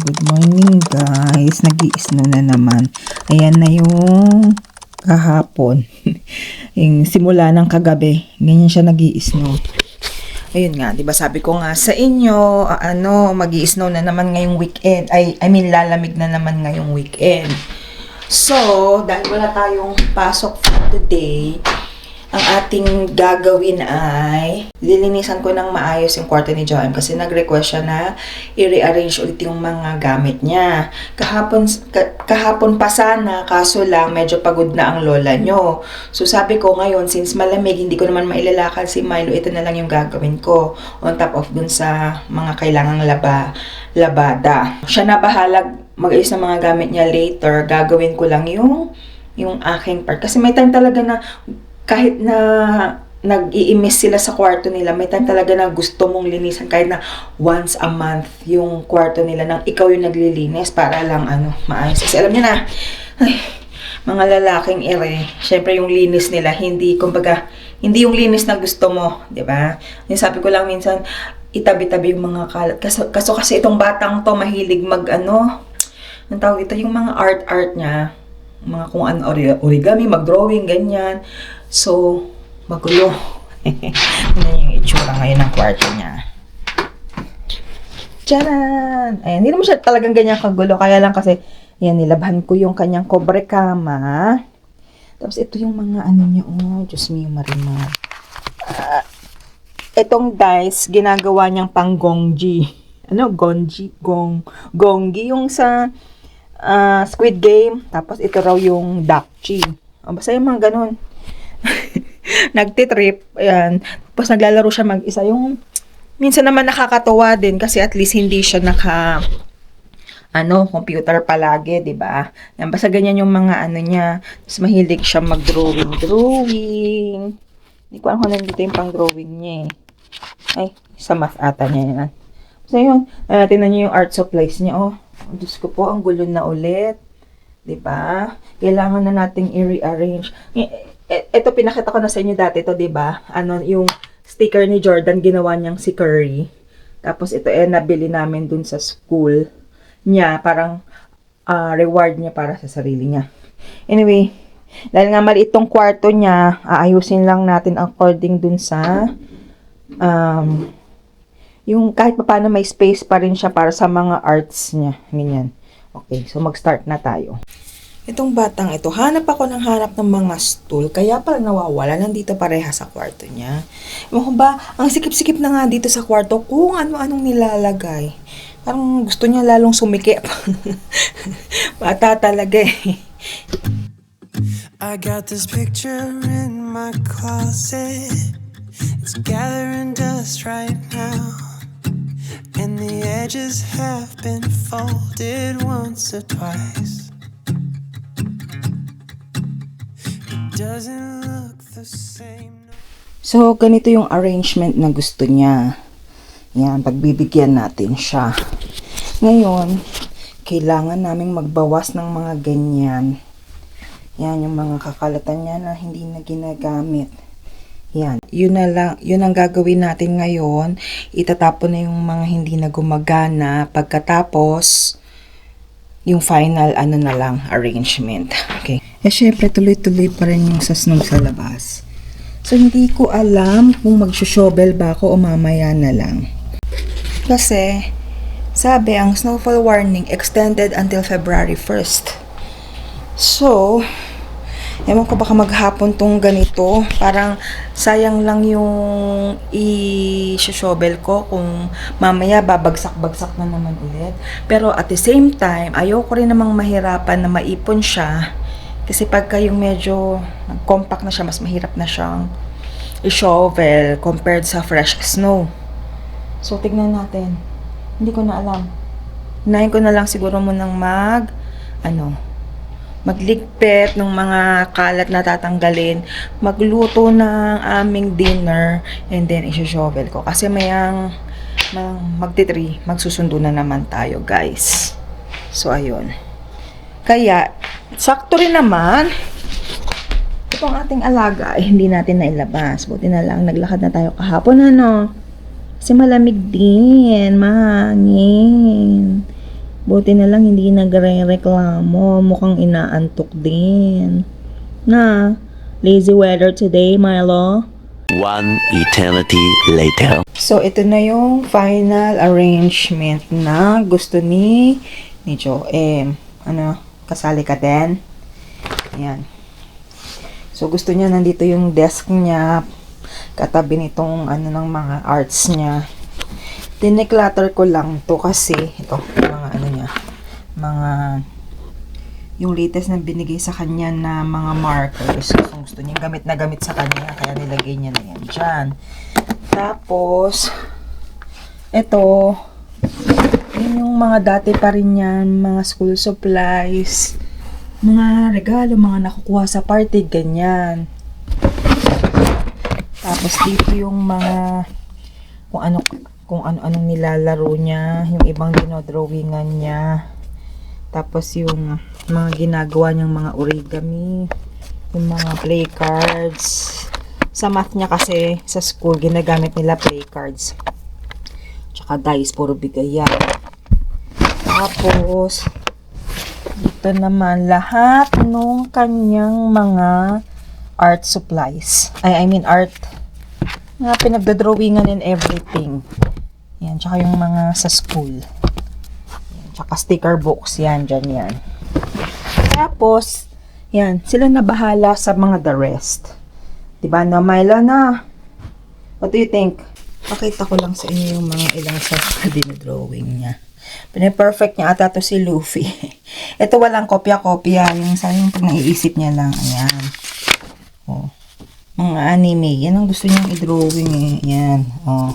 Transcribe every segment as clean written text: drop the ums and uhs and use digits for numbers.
Good morning guys. Nag-i-snow na naman. Ayan na yung kahapon. Yung simula ng kagabi. Ganyan siya nag-i-snow. Ayun nga, 'di ba sabi ko nga sa inyo, magi-snow na naman ngayong weekend. I mean lalamig na naman ngayong weekend. So, dahil wala tayong pasok for today, ang ating gagawin ay lilinisan ko ng maayos yung kwarto ni Joanne kasi nag-request siya na i-rearrange ulit yung mga gamit niya. Kahapon pa sana, kaso lang medyo pagod na ang lola nyo. So sabi ko ngayon, since malamig, hindi ko naman mailalakad si Milo, ito na lang yung gagawin ko on top of dun sa mga kailangang labada. Siya na bahala mag-ayos ng mga gamit niya later. Gagawin ko lang yung aking part. Kasi may time talaga na kahit na nag-i-miss sila sa kwarto nila, may time talaga na gusto mong linisan kahit na once a month yung kwarto nila nang ikaw yung naglilinis para lang maayos. Kasi alam niyo na, mga lalaking syempre yung linis nila, hindi yung linis na gusto mo, di ba? Yung sabi ko lang minsan, itabi-tabi yung mga kalat. Kasi itong batang to, mahilig ang tawag ito, yung mga art niya, mga kung ano, origami, mag-drawing, ganyan. So, magulo. Tingnan yung itsura ngayon ng kwarto niya. Tcharan! Ayan, hindi naman siya talagang ganyan kagulo. Kaya lang kasi, yan, nilabhan ko yung kanyang kobre kama. Tapos, ito yung mga niya. Oh, Diyos mio, Marimar. Itong dice, ginagawa niyang pang gongji. Gonggi yung sa Squid Game. Tapos, ito raw yung dakchi. O, basta yung mga ganun. Nagtitrip, ayan. Tapos naglalaro siya mag-isa. Yung minsan naman nakakatuwa din kasi at least hindi siya computer palagi, 'di ba? Yan, basta ganyan yung mga niya. Tapos mahilig siya mag-drawing. Hindi ko alam kung nandito yung pang-drawing niya eh. Ay, sa math ata niya yan. So yun, tingnan niyo yung art supplies niya. Oh, Diyos ko po, ang gulo na ulit. 'Di ba? Kailangan na nating i-rearrange. Ito pinakita ko na sa inyo dati ito, 'di ba? Yung sticker ni Jordan ginawa niyang si Curry. Tapos ito nabili namin dun sa school niya, parang reward niya para sa sarili niya. Anyway, dahil nga maliit tong kwarto niya, aayusin lang natin according dun sa yung kahit paano may space pa rin siya para sa mga arts niya. Ganyan. Okay, so mag-start na tayo. Itong batang ito, hanap ng mga stool, kaya pala nawawala, nandito pareha sa kwarto niya. Ewan ko ba, ang sikip-sikip na nga dito sa kwarto kung ano-anong nilalagay. Parang gusto niya lalong sumikip. Bata talaga eh. I got this picture in my closet. It's gathering dust right now. And the edges have been folded once or twice. Doesn't look the same. So, ganito yung arrangement na gusto niya. Yan, pagbibigyan natin siya. Ngayon, kailangan naming magbawas ng mga ganyan. Yan, yung mga kakalatan niya na hindi na ginagamit. Yan, yun ang gagawin natin ngayon. Itatapon na yung mga hindi na gumagana. Pagkatapos, yung final na lang arrangement. Okay. Syempre tuloy-tuloy pa rin yung sa snow sa labas. So hindi ko alam kung mag-shovel ba ako o mamaya na lang. Kasi sabi ang snowfall warning extended until February 1st. So, ewan ko baka maghapon tong ganito. Parang sayang lang yung i-shovel ko kung mamaya babagsak-bagsak na naman ulit. Pero at the same time, ayoko rin namang mahirapan na maipon siya. Kasi pagka yung medyo compact na siya, mas mahirap na siyang i-shovel compared sa fresh snow. So, tignan natin. Hindi ko na alam. Hinahin ko na lang siguro munang magligpit ng mga kalat na tatanggalin, magluto ng aming dinner, and then i-shovel ko. Kasi mayang magti-3, magsusundo na naman tayo, guys. So, ayun. Kaya, sakto rin naman, itong ating alaga ay hindi natin nailabas. Buti na lang, naglakad na tayo kahapon, Kasi malamig din, mahangin. Buti na lang hindi nagre-reklamo. Mukhang inaantok din. Na, lazy weather today, Milo. One eternity later. So, ito na yung final arrangement na gusto ni Joem. Kasali ka din? Ayan. So, gusto niya nandito yung desk niya, katabi nitong ng mga arts niya. Dineclutter ko lang to kasi ito, yung latest na binigay sa kanya na mga markers. Gusto niya gamit na gamit sa kanya, kaya nilagay niya na yan dyan. Tapos, ito, yun yung mga dati pa rin yan, mga school supplies, mga regalo, mga nakukuha sa party, ganyan. Tapos dito yung mga kung ano-anong nilalaro niya, yung ibang dinodrawingan niya. Tapos yung mga ginagawa niyang mga origami, yung mga play cards. Sa math niya kasi, sa school, ginagamit nila play cards. Tsaka dice, puro bigay yan. Tapos, dito naman, lahat nung kanyang mga art supplies. I mean art, mga pinagdodrawingan and everything. Yan, tsaka yung mga sa school. Yan, tsaka sticker books, yan, dyan yan. Tapos, yan, sila na bahala sa mga the rest. Diba na, Myla na? What do you think? Pakita ko lang sa inyo yung mga ilang sa dinodrawing niya. Pine-perfect niya ata to si Luffy. Ito walang kopya-kopya. Yung sa yung pag naiisip niya lang. Ayan. Oh. Mga anime. Yan ang gusto niyang i-drawing eh. Yan. Oh.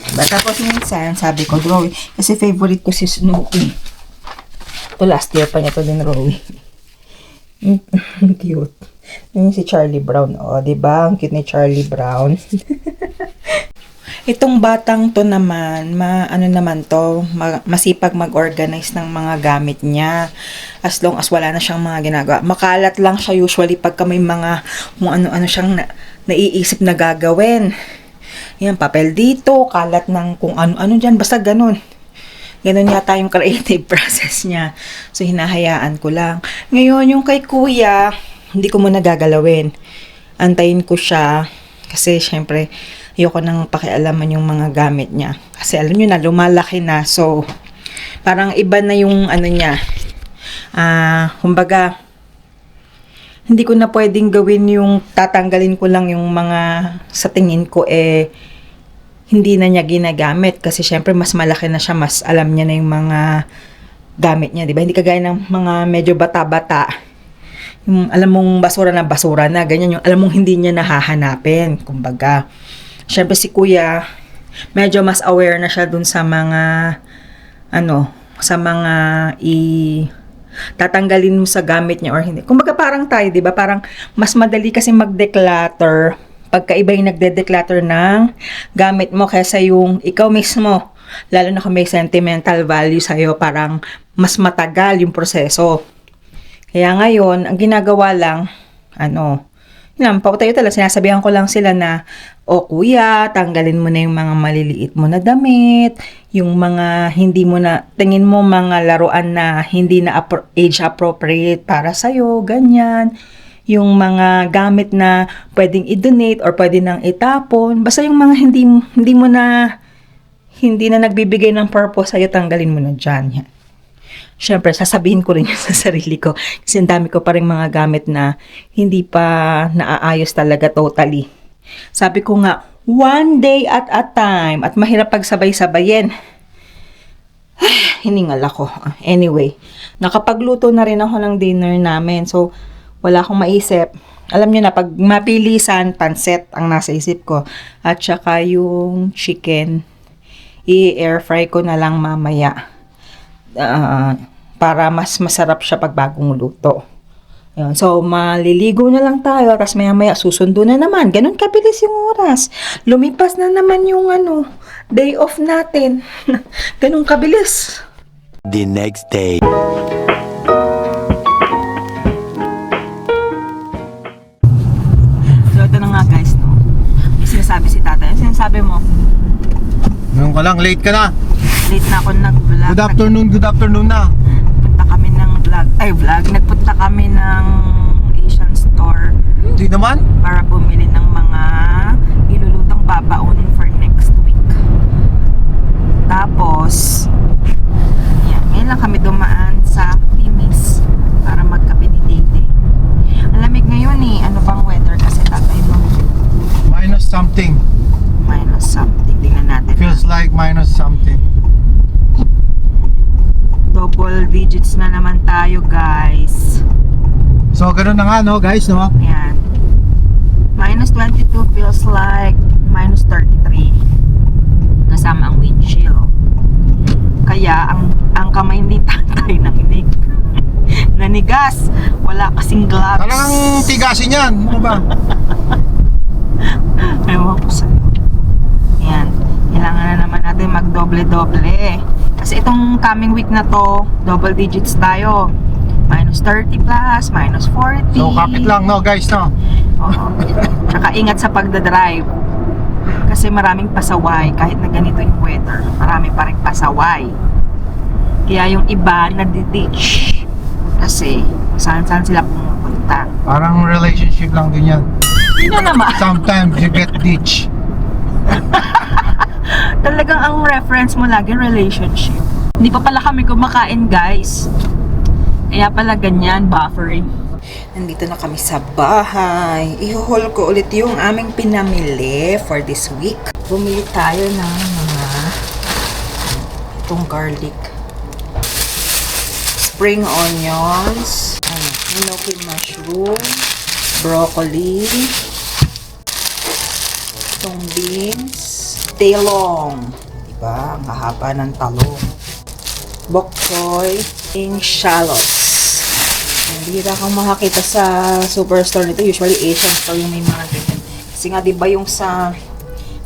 Diba? Tapos minsan, sabi ko, drawing. Kasi favorite ko si Snoopy. Ito last year pa niya ito din drawing. Cute. Yung si Charlie Brown. O, diba? Ang cute ni Charlie Brown. Itong batang to naman, masipag mag-organize ng mga gamit niya. As long as wala na siyang mga ginagawa. Makalat lang siya usually pagka may mga kung ano-ano siyang naiisip na gagawin. Yan, papel dito, kalat ng kung ano-ano dyan, basta ganun. Ganun yata yung creative process niya. So, hinahayaan ko lang. Ngayon, yung kay kuya, hindi ko muna gagalawin. Antayin ko siya. Kasi, syempre, ayoko nang pakialaman yung mga gamit niya. Kasi, alam nyo na, lumalaki na. So, parang iba na yung niya. Kumbaga, hindi ko na pwedeng gawin yung tatanggalin ko lang yung mga sa tingin ko hindi na niya ginagamit kasi syempre mas malaki na siya, mas alam niya na yung mga gamit niya, di ba? Hindi kagaya ng mga medyo bata-bata. Yung alam mong basura na, ganyan yung alam mong hindi niya nahahanapin. Kumbaga, syempre si kuya, medyo mas aware na siya dun sa mga tatanggalin mo sa gamit niya or hindi. Kumbaga parang tayo, di ba? Parang mas madali kasi mag-declutter pagka iba yung nagde-declutter ng gamit mo kaysa yung ikaw mismo. Lalo na kung may sentimental value sa'yo, parang mas matagal yung proseso. Kaya ngayon, ang ginagawa lang, pautayo talaga, sinasabihan ko lang sila na, kuya, tanggalin mo na yung mga maliliit mo na damit, yung mga hindi mo na, tingin mo mga laruan na hindi na age appropriate para sa'yo, ganyan. Yung mga gamit na pwedeng i-donate or pwede nang itapon, basta yung mga hindi na nagbibigay ng purpose sa'yo, tanggalin mo na dyan. Yan. Siyempre, sasabihin ko rin yun sa sarili ko. Kasi ang dami ko pa rin mga gamit na hindi pa naaayos talaga totally. Sabi ko nga, one day at a time. At mahirap pagsabay-sabayin. Hiningal ako. Anyway, nakapagluto na rin ako ng dinner namin. So, wala akong maisip. Alam niyo na, pag mapilisan, pansit ang nasa isip ko. At saka yung chicken, i-air fry ko na lang mamaya. Para mas masarap siya pag bagong luto. Ayun. So, maliligo na lang tayo, tapos maya-maya susundo na naman. Ganun kabilis yung oras. Lumipas na naman yung day off natin. Ganun kabilis. The next day. So, ito na nga guys, no? May sinasabi si tatay. Ano sinasabi mo? Ngayon ka lang, late ka na. Late na ako nag-vlog. Good afternoon na. Nagpunta kami ng Nagpunta kami ng Asian store Di naman? para bumili ng mga ilulutang babaunin for next week. Tapos, yan, ngayon lang kami dumaan sa Timis para magkape ni Dede. Ang lamig ngayon eh. Ano bang weather kasi tatay mo? Minus something. Minus something. Tingnan natin. Feels like minus something. Double digits na naman tayo, guys. So, ganun na nga, no, guys, no? Yan. Minus 22 feels like minus 33. Kasama ang wind chill. Kaya, ang kamay ni tatay nanigas. Wala kasing gloves. Talagang tigasin yan. Ano ba? Ewan ko sa'yo. Yan. Kailangan na naman natin magdoble-doble. Kasi itong coming week na to, double digits tayo. Minus 30 plus, minus 40. So, kapit lang, no, guys, no? Oo. Tsaka ingat sa pagdadrive. Kasi maraming pasaway. Kahit na ganito yung weather, marami pa rin pasaway. Kaya yung iba nadiditch. Kasi saan-saan sila pumupunta. Parang relationship lang din yan. Yun na naman. Sometimes you get ditch. Talagang ang reference mo lagi relationship. Hindi pa pala kami kumakain, guys. Kaya pala ganyan, buffering. Nandito na kami sa bahay. I-haul ko ulit yung aming pinamili for this week. Bumili tayo ng mga itong garlic, spring onions, enoki mushroom, broccoli, itong beans, talong, diba? Ang hahaba ng talong, bok choy, yung shallots. Hindi na kang makakita sa superstore nito. Usually Asian store yung may mga ganyan. Kasi nga diba yung sa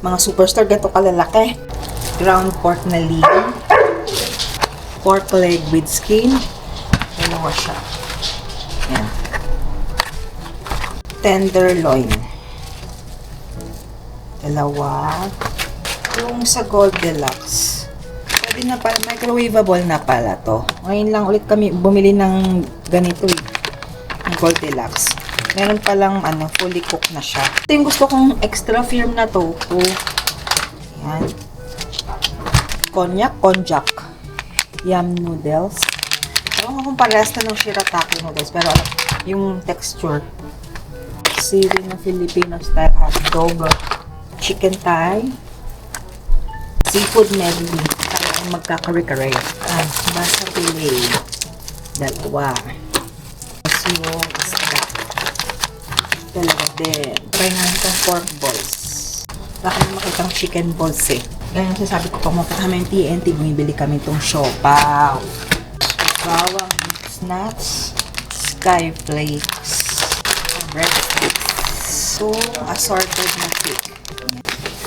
mga superstore ganito kalalaki. Ground pork na lean, pork leg with skin. Dalawa siya. Yan. Tenderloin. Dalawa. Yung sa Goldilocks. Pwede na pala, microwavable na pala to. Ngayon lang ulit kami bumili ng ganito eh. Ng Goldilocks. Meron palang fully cooked na siya. Ito yung gusto kong extra firm na tofu. Yan. Konjac. Yum noodles. Ewan ko kung parehas na ng shirataki noodles. Pero yung texture. Siri na Filipino style hotdog. Chicken thigh. Seafood medley. Talagang magkakare-kare. Basa fillet. Dalawa. Tapos yung isda. Dalawa din. Try namin itong pork balls. Wala kami makitang chicken balls eh. Ganyan sabi ko, pumunta kami ng TNT, bumibili kami itong siopaw. Bawang nuts, sky flakes, breadsticks. So, assorted na cake.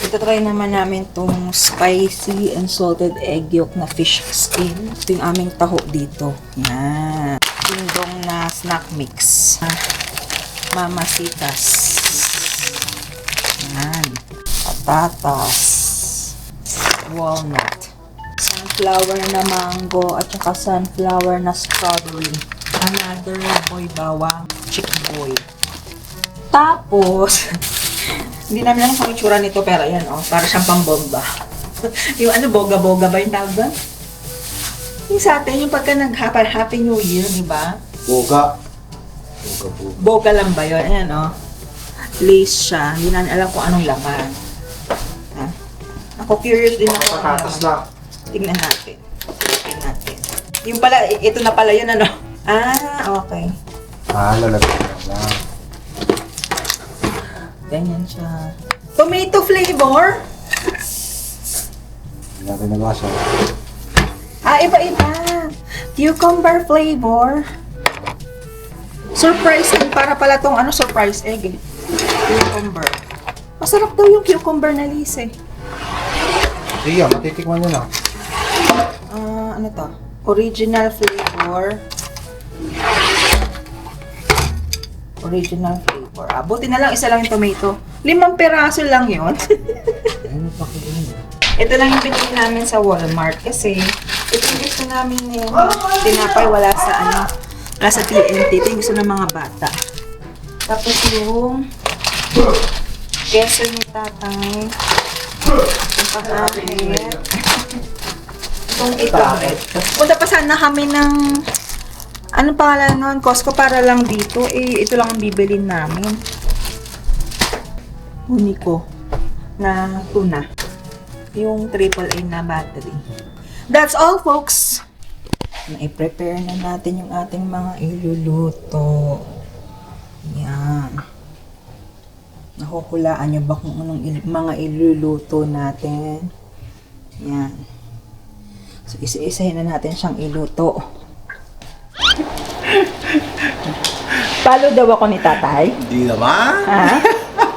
Ito try naman namin itong spicy and salted egg yolk na fish skin. Ito yung aming taho dito. Yan. Tindong na snack mix. Mamasitas. Yan. Patatas. Walnut. Sunflower na mango at saka sunflower na strawberry. Another boy bawang. Chicken boy. Tapos, hindi namin alam kung itsura nito pero yan para siyang pambomba. Yung boga-boga ba yung tawag doon? Yung sa atin, yung pagka nag-Happy New Year, di ba? Boga. Boga lang ba yun? Ayan lace siya. Hindi namin alam kung anong laman. Ako curious din ako. Patatas lang. Tingnan natin. Tingnan natin. Yung pala, ito na pala yun okay. Lalagyan lang. Ganyan siya. Tomato flavor? Hindi natin nabasa. Iba-iba. Cucumber flavor. Surprise egg. Para pala tong surprise egg eh. Cucumber. Masarap daw yung cucumber na lise. Iya, matitikman nyo na. Ano to? Original flavor. Original flavor. Buti na lang isa lang yung tomato. 5 peraso lang yun. Ito lang yung binili namin sa Walmart kasi ito yung gusto namin na yung tinapay wala sa wala sa TNT. Ito yung gusto ng mga bata. Tapos yung keso ni tatay. Yung pangahit. Itong ikamit. Punta pa sana kami ng anong pangalan nun? Costco para lang dito. Ito lang ang bibilin namin. Unico na tuna. Yung AAA na battery. That's all, folks! Na-prepare na natin yung ating mga iluluto. Yan. Nakukulaan nyo ba kung anong mga iluluto natin? Yan. So, isa-isahin na natin siyang iluto. Palo daw ako ni tatay? Hindi naman. Ha?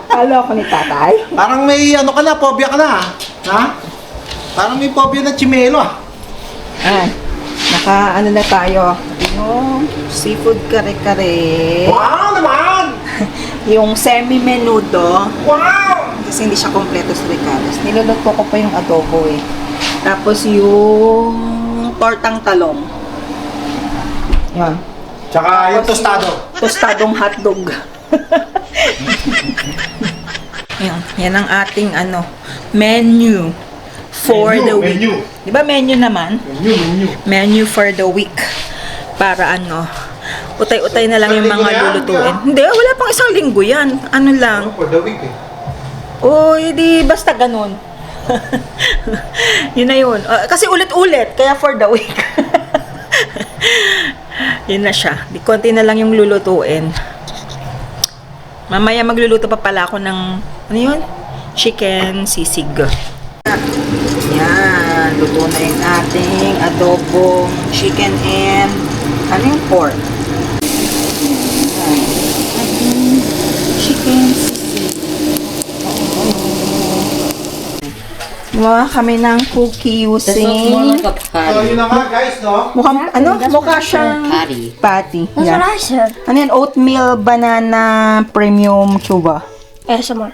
Palo ako ni tatay? Parang may ano ka na, phobia ka na. Ha? Parang may phobia na chimelo ah. Naka-ano na tayo. Yung seafood kare-kare. Wow naman! Yung semi-menudo. Wow! Kasi hindi siya kompleto sa recados. Niluluto ko pa yung adobo eh. Tapos yung tortang talong. Yan. Tsaka yung tostado. Tostadong hotdog. Yan. Yan ang ating menu for the week. Menu. Di ba menu naman? Menu. Menu for the week. Para utay-utay na lang yung mga lulutuin. Hindi, wala pang isang linggo yan. Ano lang. For the week eh. Di basta ganun. Yun na yun. Kasi ulit-ulit, kaya for the week. Yun na siya. Di konti na lang yung lulutuin. Mamaya magluluto pa pala ako ng, chicken sisig. Yan. Luto na yung ating adobong chicken and, pork. Ating chicken sisig. Gumawa kami ng cookie using So yun na nga guys, no? mukha siyang patty. That's Yeah. what I said. Ano yan? Oatmeal banana premium chuba. ASMR.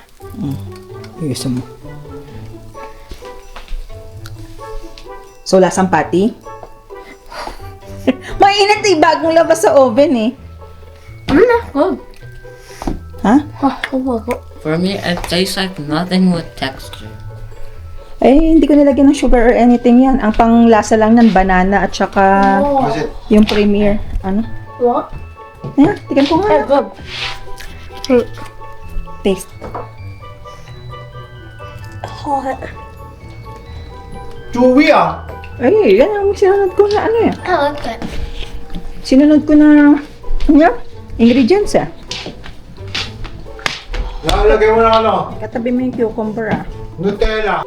Ayos mo. So, lasang patty? Mainit eh. Bagong labas sa oven eh. Good. Ha? For me, it tastes like nothing with texture. Hindi ko nilagyan ng sugar or anything yan. Ang panglasa lang ng banana at saka Was it? yung premier. What? Ayan, tigan ko nga. Good. Taste. Hot. Chewy ah. Yan ang sinunod ko na I like that. Sinunod ko na ingredients Lalagay mo na Katabi mo yung cucumber Nutella.